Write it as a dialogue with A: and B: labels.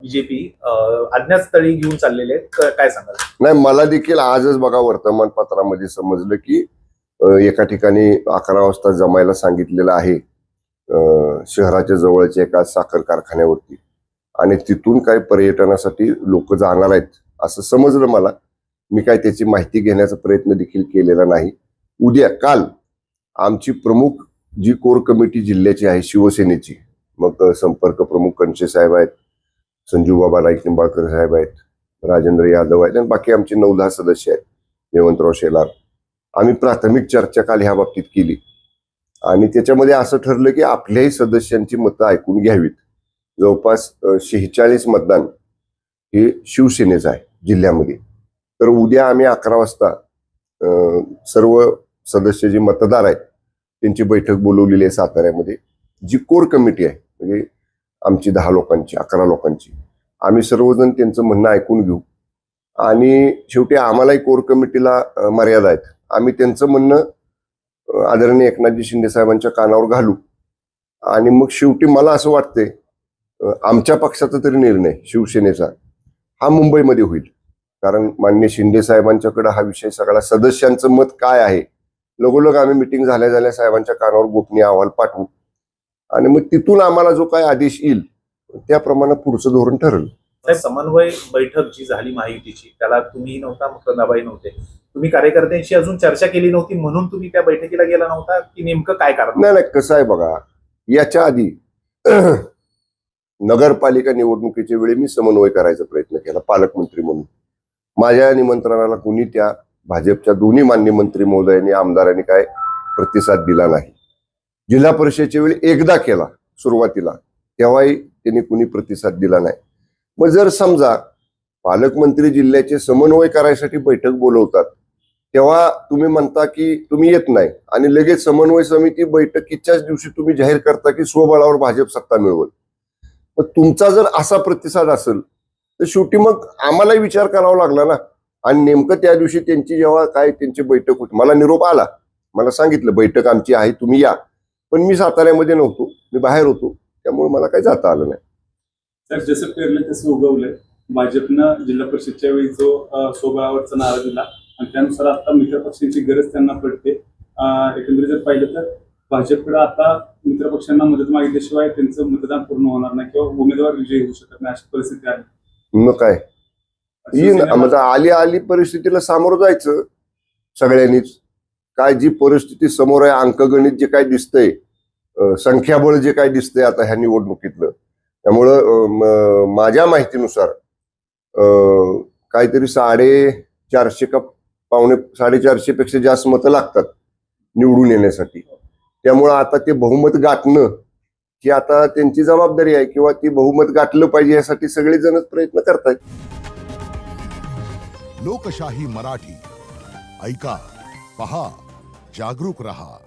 A: BJP अज्ञातस्थळी घेऊन चाललेले आहेत, काय सांगाल?
B: नाही, मला देखील आजच बघा वर्तमानपत्रामध्ये समजलं की एका ठिकाणी 11 वाजता जमायला सांगितलेलं आहे शहराच्या जवळच्या एका साखर कारखान्यावरती, आणि तिथून काही पर्यटनासाठी लोक जाणार आहेत असं समजलं मला. मी काय त्याची माहिती घेण्याचा प्रयत्न देखील केलेला नाही. काल आमची प्रमुख जी कोर कमिटी जिल्ह्याची आहे शिवसेनेची, मग संपर्क प्रमुख कणशे साहेब आहेत, संजू बाबा नाईक निंबाळकर साहेब आहेत, राजेंद्र यादव आहेत, आणि बाकी आमचे 9-10 सदस्य आहेत, जयवंतराव शेलार. आम्ही प्राथमिक चर्चा काल ह्या बाबतीत केली आणि त्याच्यामध्ये असं ठरलं की आपल्याही सदस्यांची मतं ऐकून घ्यावीत. जवळपास 46 मतदान हे शिवसेनेचं आहे जिल्ह्यामध्ये. तर उद्या आम्ही 11 वाजता सर्व सदस्य जे मतदार आहेत त्यांची बैठक बोलवलेली आहे साताऱ्यामध्ये. जी कोर कमिटी आहे म्हणजे आमची 10 लोकांची 11 लोकांची, आम्ही सर्वजण त्यांचं म्हणणं ऐकून घेऊ आणि शेवटी आम्हालाही कोर कमिटीला मर्यादा आहेत. आम्ही त्यांचं म्हणणं आदरणीय एकनाथजी शिंदे साहेबांच्या कानावर घालू आणि मग शेवटी मला असं वाटतंय आमच्या पक्षाचा तरी निर्णय शिवसेनेचा हा मुंबईमध्ये होईल. कारण माननीय शिंदे साहेबांच्याकडे हा विषय सगळा सदस्यांचं मत काय आहे लगोलग आम्ही मिटिंग झाल्या साहेबांच्या कानावर गोपनीय अहवाल पाठवू आणि मग तिथून आम्हाला जो काय आदेश येईल त्याप्रमाणे पुढचं धोरण ठरलं.
A: समन्वय बैठक जी झाली महायुतीची, त्याला तुम्ही नव्हता, मकरंदाबाई नव्हते, तुम्ही कार्यकर्त्यांशी अजून चर्चा केली नव्हती म्हणून तुम्ही त्या बैठकीला गेला नव्हता की नेमकं काय कारण?
B: नाही, कसं आहे बघा, याच्या आधी नगरपालिका निवडणुकीच्या वेळी मी समन्वय करायचा प्रयत्न केला पालकमंत्री म्हणून. माझ्या निमंत्रणाला कुणी त्या भाजपच्या दोन्ही मान्य मंत्री महोदयांनी आमदारांनी काय प्रतिसाद दिला नाही. जिल्हा परिषदेच्या वेळी एकदा केला सुरुवातीला, तेव्हाही त्यांनी कुणी प्रतिसाद दिला नाही. मग जर समजा पालकमंत्री जिल्ह्याचे समन्वय करायसाठी बैठक बोलवतात तेव्हा तुम्ही म्हणता की तुम्ही येत नाही आणि लगेच समन्वय समिती बैठकीच्याच दिवशी तुम्ही जाहीर करता की स्वबळावर भाजप सत्ता मिळवल. मग तुमचा जर असा प्रतिसाद असेल तर शेवटी मग आम्हालाही विचार करावा लागला ना. आणि नेमकं त्या दिवशी त्यांची जेव्हा काय त्यांची बैठक होती, मला निरोप आला, मला सांगितलं बैठक आमची आहे तुम्ही या, पण मी साताऱ्यामध्ये नव्हतो, मी बाहेर होतो, त्यामुळे मला काही जाता आलं नाही.
C: तर जसं पेरलं तसं उगवलंय. भाजपनं जिल्हा परिषदच्या वेळी जो स्वबळावरचा नारा दिला आणि त्यानुसार आता मित्रपक्षांची गरज त्यांना पडते. एकंदरीत जर पाहिलं तर भाजपकडे आता मित्रपक्षांना मदत मागितल्याशिवाय त्यांचं मतदान पूर्ण होणार नाही किंवा उमेदवार विजयी होऊ शकत नाही, अशी परिस्थिती आहे.
B: मग काय आली परिस्थितीला सामोरं जायचं सगळ्यांनीच. काय जी परिस्थिती समोर आहे, अंकगणित जे काय दिसतंय, संख्याबळ जे काय दिसतंय आता ह्या निवडणुकीतलं, त्यामुळं माझ्या माहितीनुसार काहीतरी 450 का 450 पेक्षा जास्त मतं लागतात निवडून येण्यासाठी. त्यामुळं आता ते बहुमत गाठणं ही आता त्यांची जबाबदारी आहे किंवा ती बहुमत गाठलं पाहिजे यासाठी सगळेजणच प्रयत्न करतायत.
D: लोकशाही मराठी ऐका, पहा, जागरूक रहा.